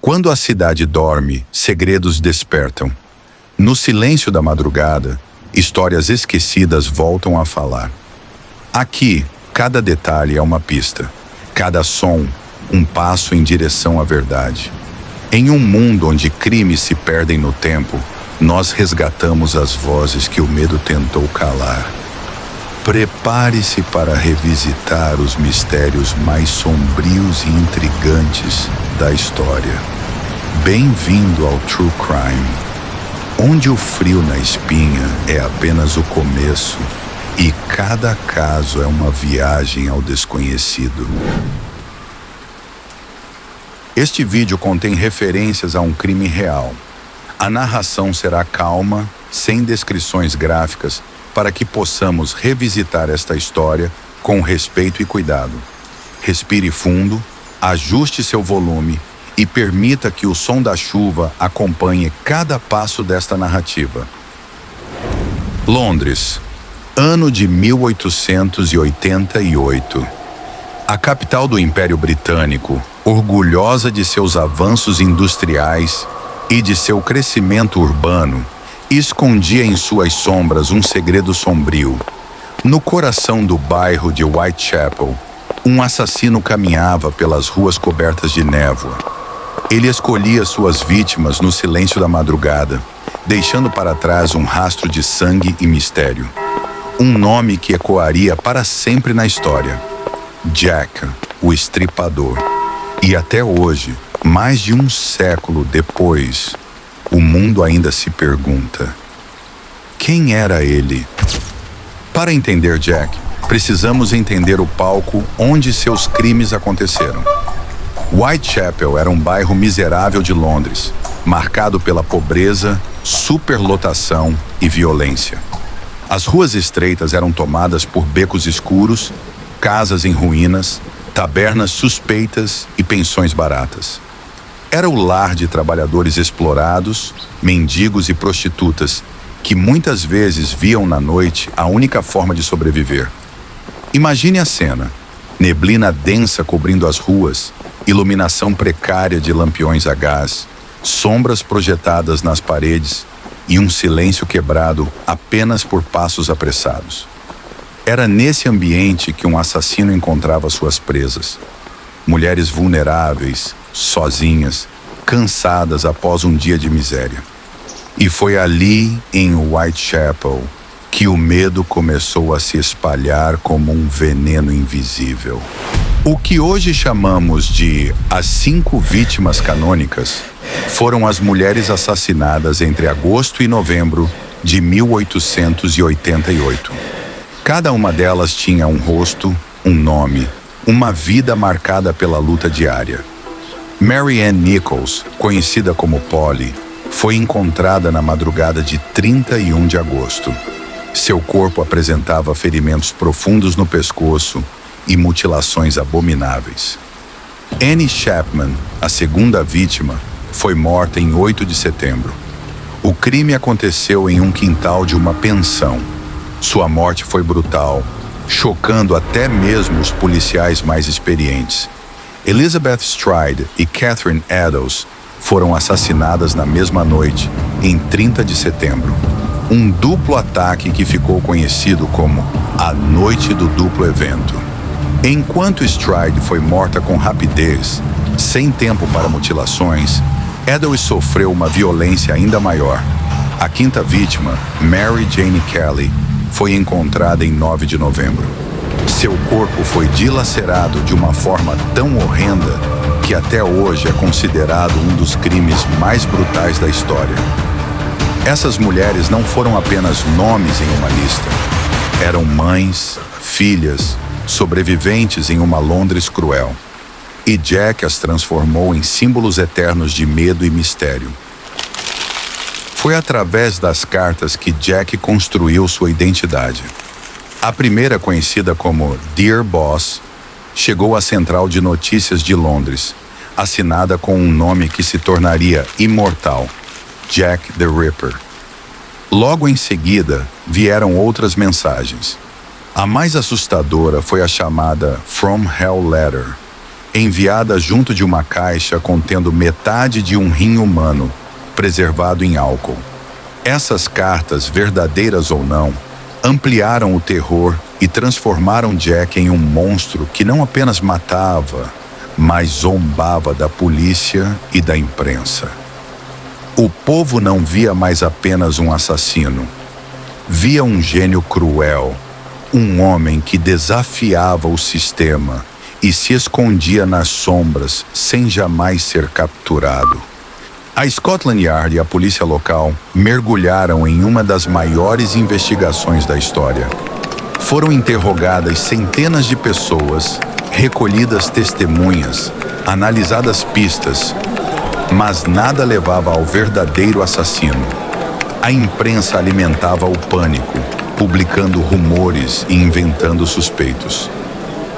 Quando a cidade dorme, segredos despertam. No silêncio da madrugada, histórias esquecidas voltam a falar. Aqui, cada detalhe é uma pista, cada som, um passo em direção à verdade. Em um mundo onde crimes se perdem no tempo, nós resgatamos as vozes que o medo tentou calar. Prepare-se para revisitar os mistérios mais sombrios e intrigantes da história. Bem-vindo ao True Crime, onde o frio na espinha é apenas o começo e cada caso é uma viagem ao desconhecido. Este vídeo contém referências a um crime real. A narração será calma, sem descrições gráficas, para que possamos revisitar esta história com respeito e cuidado. Respire fundo, ajuste seu volume e permita que o som da chuva acompanhe cada passo desta narrativa. Londres, ano de 1888. A capital do Império Britânico, orgulhosa de seus avanços industriais e de seu crescimento urbano, escondia em suas sombras um segredo sombrio. No coração do bairro de Whitechapel, um assassino caminhava pelas ruas cobertas de névoa. Ele escolhia suas vítimas no silêncio da madrugada, deixando para trás um rastro de sangue e mistério. Um nome que ecoaria para sempre na história: Jack, o Estripador. E até hoje, mais de um século depois, o mundo ainda se pergunta: quem era ele? Para entender Jack, precisamos entender o palco onde seus crimes aconteceram. Whitechapel era um bairro miserável de Londres, marcado pela pobreza, superlotação e violência. As ruas estreitas eram tomadas por becos escuros, casas em ruínas, tabernas suspeitas e pensões baratas. Era o lar de trabalhadores explorados, mendigos e prostitutas, que muitas vezes viam na noite a única forma de sobreviver. Imagine a cena: neblina densa cobrindo as ruas, iluminação precária de lampiões a gás, sombras projetadas nas paredes e um silêncio quebrado apenas por passos apressados. Era nesse ambiente que um assassino encontrava suas presas. Mulheres vulneráveis, sozinhas, cansadas após um dia de miséria. E foi ali, em Whitechapel, que o medo começou a se espalhar como um veneno invisível. O que hoje chamamos de as 5 vítimas canônicas foram as mulheres assassinadas entre agosto e novembro de 1888. Cada uma delas tinha um rosto, um nome, uma vida marcada pela luta diária. Mary Ann Nichols, conhecida como Polly, foi encontrada na madrugada de 31 de agosto. Seu corpo apresentava ferimentos profundos no pescoço e mutilações abomináveis. Annie Chapman, a segunda vítima, foi morta em 8 de setembro. O crime aconteceu em um quintal de uma pensão. Sua morte foi brutal, chocando até mesmo os policiais mais experientes. Elizabeth Stride e Catherine Eddowes foram assassinadas na mesma noite, em 30 de setembro. Um duplo ataque que ficou conhecido como a Noite do Duplo Evento. Enquanto Stride foi morta com rapidez, sem tempo para mutilações, Eddowes sofreu uma violência ainda maior. A quinta vítima, Mary Jane Kelly, foi encontrada em 9 de novembro. Seu corpo foi dilacerado de uma forma tão horrenda que até hoje é considerado um dos crimes mais brutais da história. Essas mulheres não foram apenas nomes em uma lista. Eram mães, filhas, sobreviventes em uma Londres cruel. E Jack as transformou em símbolos eternos de medo e mistério. Foi através das cartas que Jack construiu sua identidade. A primeira, conhecida como Dear Boss, chegou à central de notícias de Londres, assinada com um nome que se tornaria imortal: Jack the Ripper. Logo em seguida, vieram outras mensagens. A mais assustadora foi a chamada From Hell Letter, enviada junto de uma caixa contendo metade de um rim humano, preservado em álcool. Essas cartas, verdadeiras ou não, ampliaram o terror e transformaram Jack em um monstro que não apenas matava, mas zombava da polícia e da imprensa. O povo não via mais apenas um assassino. Via um gênio cruel, um homem que desafiava o sistema e se escondia nas sombras sem jamais ser capturado. A Scotland Yard e a polícia local mergulharam em uma das maiores investigações da história. Foram interrogadas centenas de pessoas, recolhidas testemunhas, analisadas pistas, mas nada levava ao verdadeiro assassino. A imprensa alimentava o pânico, publicando rumores e inventando suspeitos.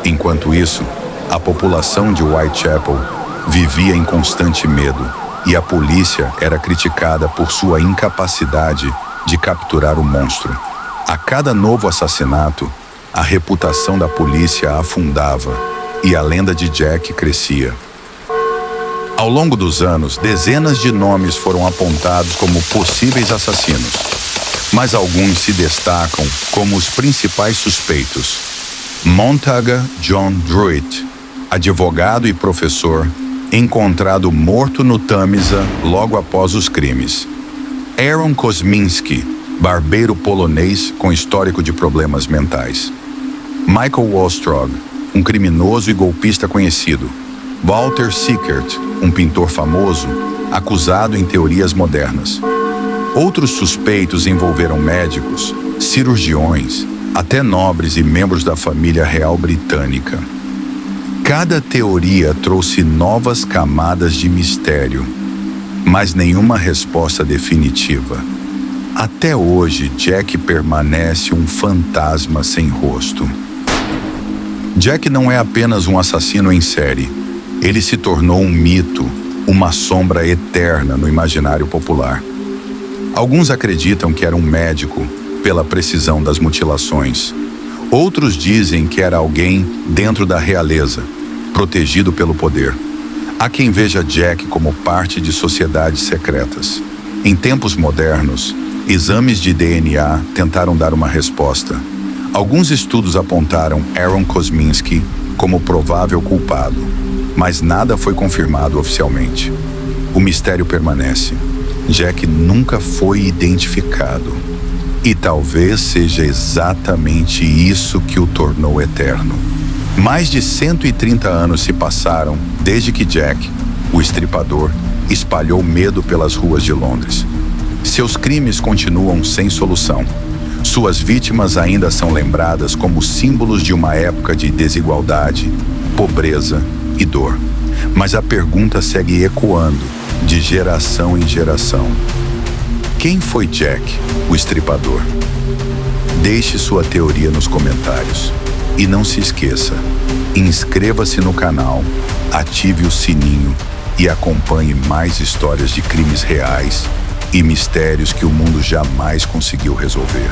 Enquanto isso, a população de Whitechapel vivia em constante medo e a polícia era criticada por sua incapacidade de capturar o monstro. A cada novo assassinato, a reputação da polícia afundava e a lenda de Jack crescia. Ao longo dos anos, dezenas de nomes foram apontados como possíveis assassinos, mas alguns se destacam como os principais suspeitos. Montague John Druitt, advogado e professor, encontrado morto no Tamisa logo após os crimes. Aaron Kosminski, barbeiro polonês com histórico de problemas mentais. Michael Wallström, um criminoso e golpista conhecido. Walter Sickert, um pintor famoso, acusado em teorias modernas. Outros suspeitos envolveram médicos, cirurgiões, até nobres e membros da família real britânica. Cada teoria trouxe novas camadas de mistério, mas nenhuma resposta definitiva. Até hoje, Jack permanece um fantasma sem rosto. Jack não é apenas um assassino em série. Ele se tornou um mito, uma sombra eterna no imaginário popular. Alguns acreditam que era um médico, pela precisão das mutilações. Outros dizem que era alguém dentro da realeza, protegido pelo poder. Há quem veja Jack como parte de sociedades secretas. Em tempos modernos, exames de DNA tentaram dar uma resposta. Alguns estudos apontaram Aaron Kosminski como provável culpado, mas nada foi confirmado oficialmente. O mistério permanece. Jack nunca foi identificado. E talvez seja exatamente isso que o tornou eterno. Mais de 130 anos se passaram desde que Jack, o estripador, espalhou medo pelas ruas de Londres. Seus crimes continuam sem solução. Suas vítimas ainda são lembradas como símbolos de uma época de desigualdade, pobreza e dor. Mas a pergunta segue ecoando, de geração em geração. Quem foi Jack, o estripador? Deixe sua teoria nos comentários. E não se esqueça, inscreva-se no canal, ative o sininho e acompanhe mais histórias de crimes reais e mistérios que o mundo jamais conseguiu resolver.